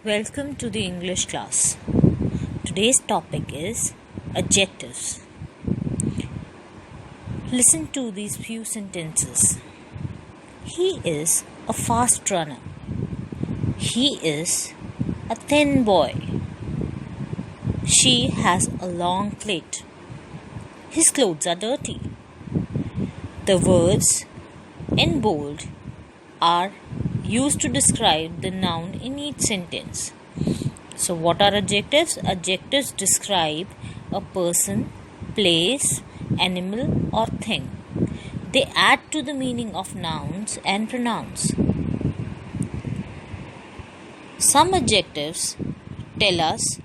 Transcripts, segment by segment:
Welcome to the English class. Today's topic is adjectives. Listen to these few sentences. He is a fast runner. He is a thin boy. She has a long plate. His clothes are dirty. The words in bold are used to describe the noun in each sentence. So what are adjectives? Adjectives describe a person, place, animal or thing. They add to the meaning of nouns and pronouns. Some adjectives tell us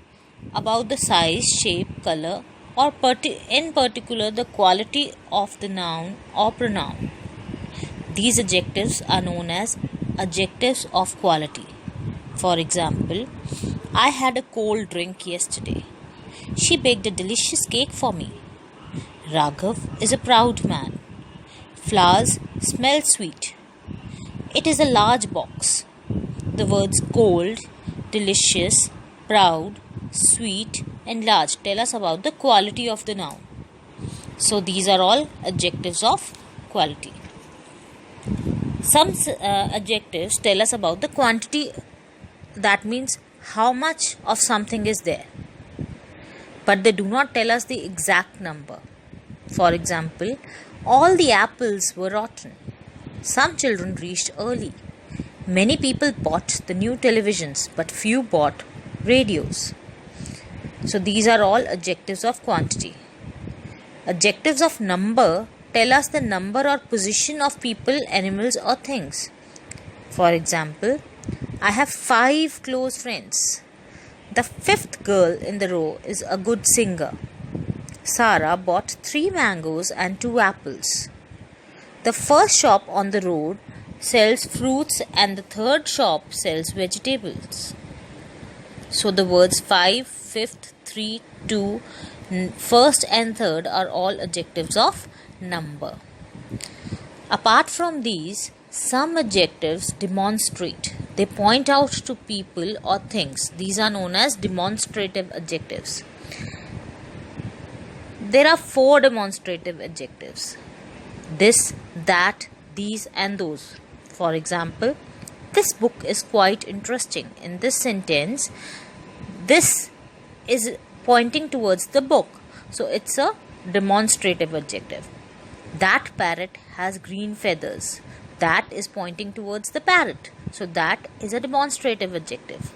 about the size, shape, color or in particular the quality of the noun or pronoun. These adjectives are known as adjectives of quality. For example, I had a cold drink yesterday. She baked a delicious cake for me. Raghav is a proud man. Flowers smell sweet. It is a large box. The words cold, delicious, proud, sweet and large tell us about the quality of the noun. So these are all adjectives of quality. Some adjectives tell us about the quantity, that means how much of something is there. But they do not tell us the exact number. For example, all the apples were rotten. Some children reached early. Many people bought the new televisions, but few bought radios. So these are all adjectives of quantity. Adjectives of number tell us the number or position of people, animals or things. For example, I have 5 close friends. The 5th girl in the row is a good singer. Sarah bought 3 mangoes and 2 apples. The first shop on the road sells fruits and the third shop sells vegetables. So the words 5, 5th, 3, 2, first and third are all adjectives of number. Apart from these, some adjectives demonstrate. They point out to people or things. These are known as demonstrative adjectives. There are 4 demonstrative adjectives. This, that, these and those. For example, this book is quite interesting. In this sentence, this is pointing towards the book. So it's a demonstrative adjective. That parrot has green feathers. That is pointing towards the parrot. So that is a demonstrative adjective.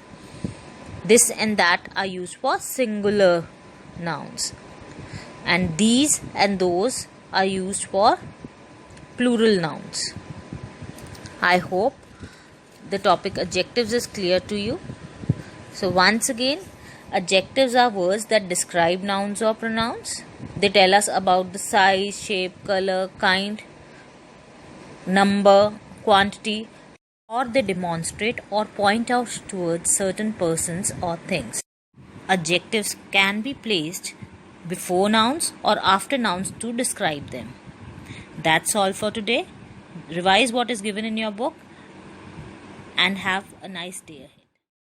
This and that are used for singular nouns. And these and those are used for plural nouns. I hope the topic adjectives is clear to you. So once again, adjectives are words that describe nouns or pronouns. They tell us about the size, shape, color, kind, number, quantity, or they demonstrate or point out towards certain persons or things. Adjectives can be placed before nouns or after nouns to describe them. That's all for today. Revise what is given in your book and have a nice day ahead.